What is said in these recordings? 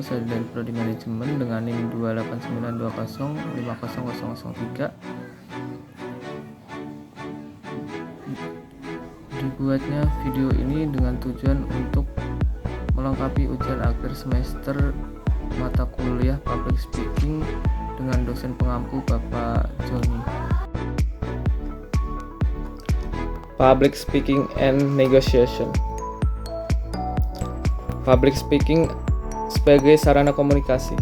saya dari Prodi Manajemen dengan NIM 28920500003. Dibuatnya video ini dengan tujuan untuk melengkapi ujian akhir semester mata kuliah Public Speaking dengan dosen pengampu Bapak Joni. Public Speaking and Negotiation. Public Speaking sebagai sarana komunikasi.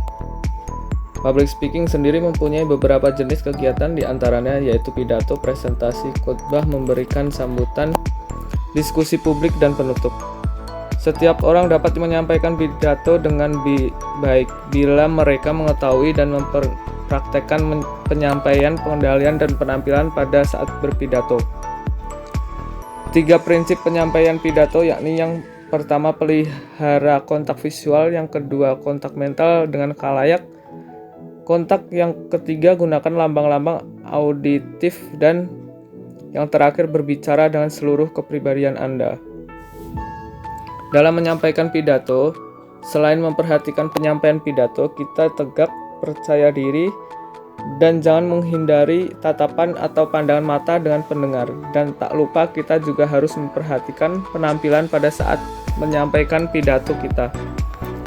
Public Speaking sendiri mempunyai beberapa jenis kegiatan, diantaranya yaitu pidato, presentasi, khotbah, memberikan sambutan, diskusi publik, dan penutup. Setiap orang dapat menyampaikan pidato dengan baik bila mereka mengetahui dan mempraktekkan penyampaian, pengendalian, dan penampilan pada saat berpidato. 3 prinsip penyampaian pidato, yakni yang pertama pelihara kontak visual, yang kedua kontak mental dengan khalayak kontak, yang ketiga gunakan lambang-lambang auditif, dan yang terakhir berbicara dengan seluruh kepribadian Anda. Dalam menyampaikan pidato, selain memperhatikan penyampaian pidato, kita tegak, percaya diri, dan jangan menghindari tatapan atau pandangan mata dengan pendengar. Dan tak lupa kita juga harus memperhatikan penampilan pada saat menyampaikan pidato kita.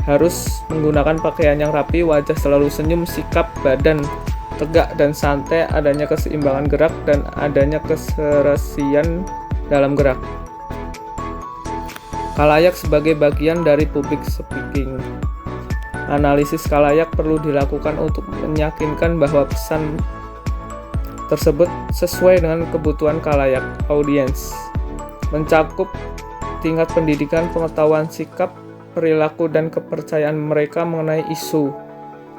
Harus menggunakan pakaian yang rapi, wajah selalu senyum, sikap badan tegak dan santai, adanya keseimbangan gerak, dan adanya keserasian dalam gerak. Khalayak sebagai bagian dari public speaking. Analisis khalayak perlu dilakukan untuk meyakinkan bahwa pesan tersebut sesuai dengan kebutuhan khalayak audiens. Mencakup tingkat pendidikan, pengetahuan, sikap, perilaku, dan kepercayaan mereka mengenai isu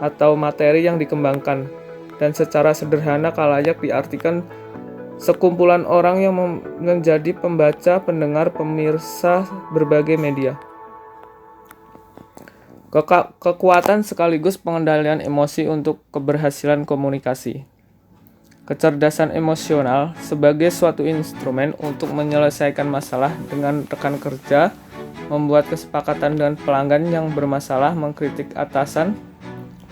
atau materi yang dikembangkan. Dan secara sederhana, khalayak diartikan sekumpulan orang yang menjadi pembaca, pendengar, pemirsa berbagai media. Kekuatan sekaligus pengendalian emosi untuk keberhasilan komunikasi. Kecerdasan emosional sebagai suatu instrumen untuk menyelesaikan masalah dengan rekan kerja, membuat kesepakatan dengan pelanggan yang bermasalah, mengkritik atasan,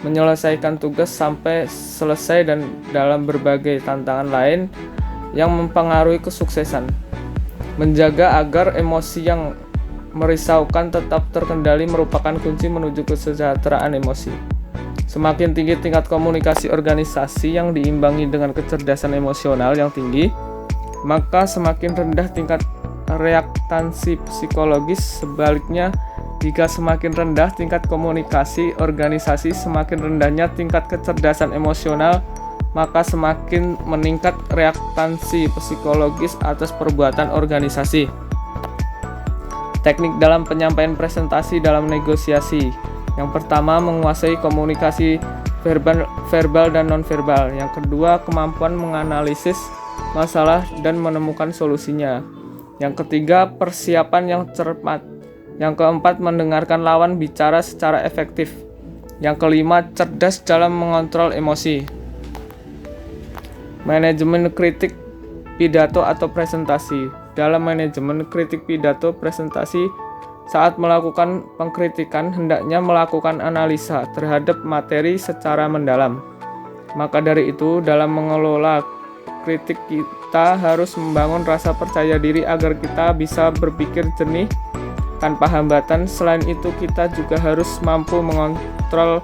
menyelesaikan tugas sampai selesai, dan dalam berbagai tantangan lain yang mempengaruhi kesuksesan. Menjaga agar emosi yang merisaukan tetap terkendali merupakan kunci menuju kesejahteraan emosi. Semakin tinggi tingkat komunikasi organisasi yang diimbangi dengan kecerdasan emosional yang tinggi, maka semakin rendah tingkat reaktansi psikologis. Sebaliknya, jika semakin rendah tingkat komunikasi organisasi, semakin rendahnya tingkat kecerdasan emosional, maka semakin meningkat reaktansi psikologis atas perbuatan organisasi. Teknik dalam penyampaian presentasi dalam negosiasi. Yang pertama, menguasai komunikasi verbal dan nonverbal. Yang kedua, kemampuan menganalisis masalah dan menemukan solusinya. Yang ketiga, persiapan yang cermat. Yang keempat, mendengarkan lawan bicara secara efektif. Yang kelima, cerdas dalam mengontrol emosi. Manajemen kritik pidato atau presentasi. Dalam manajemen kritik pidato presentasi, saat melakukan pengkritikan, hendaknya melakukan analisa terhadap materi secara mendalam. Maka dari itu, dalam mengelola kritik kita harus membangun rasa percaya diri agar kita bisa berpikir jernih tanpa hambatan. Selain itu, kita juga harus mampu mengontrol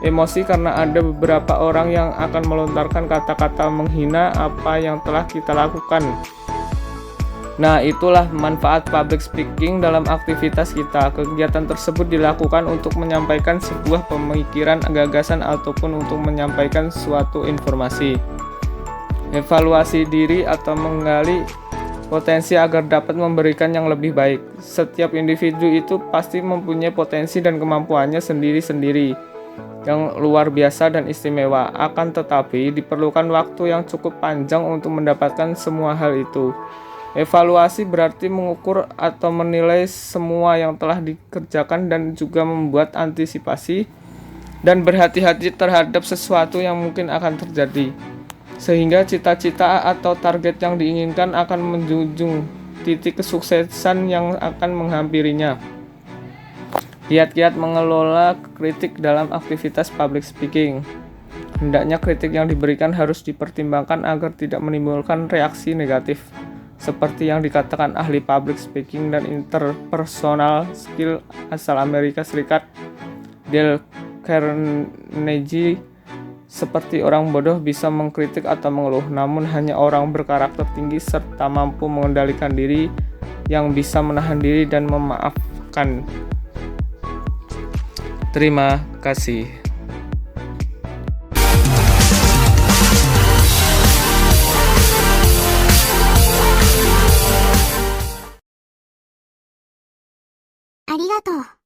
emosi karena ada beberapa orang yang akan melontarkan kata-kata menghina apa yang telah kita lakukan. Nah, itulah manfaat public speaking dalam aktivitas kita. Kegiatan tersebut dilakukan untuk menyampaikan sebuah pemikiran, gagasan, ataupun untuk menyampaikan suatu informasi. Evaluasi diri atau menggali potensi agar dapat memberikan yang lebih baik. Setiap individu itu pasti mempunyai potensi dan kemampuannya sendiri-sendiri yang luar biasa dan istimewa. Akan tetapi, diperlukan waktu yang cukup panjang untuk mendapatkan semua hal itu. Evaluasi berarti mengukur atau menilai semua yang telah dikerjakan dan juga membuat antisipasi dan berhati-hati terhadap sesuatu yang mungkin akan terjadi. Sehingga cita-cita atau target yang diinginkan akan menjunjung titik kesuksesan yang akan menghampirinya. Kiat-kiat mengelola kritik dalam aktivitas public speaking. Hendaknya kritik yang diberikan harus dipertimbangkan agar tidak menimbulkan reaksi negatif, seperti yang dikatakan ahli public speaking dan interpersonal skill asal Amerika Serikat, Dale Carnegie. Seperti orang bodoh bisa mengkritik atau mengeluh, namun hanya orang berkarakter tinggi serta mampu mengendalikan diri yang bisa menahan diri dan memaafkan. Terima kasih.ありがとう。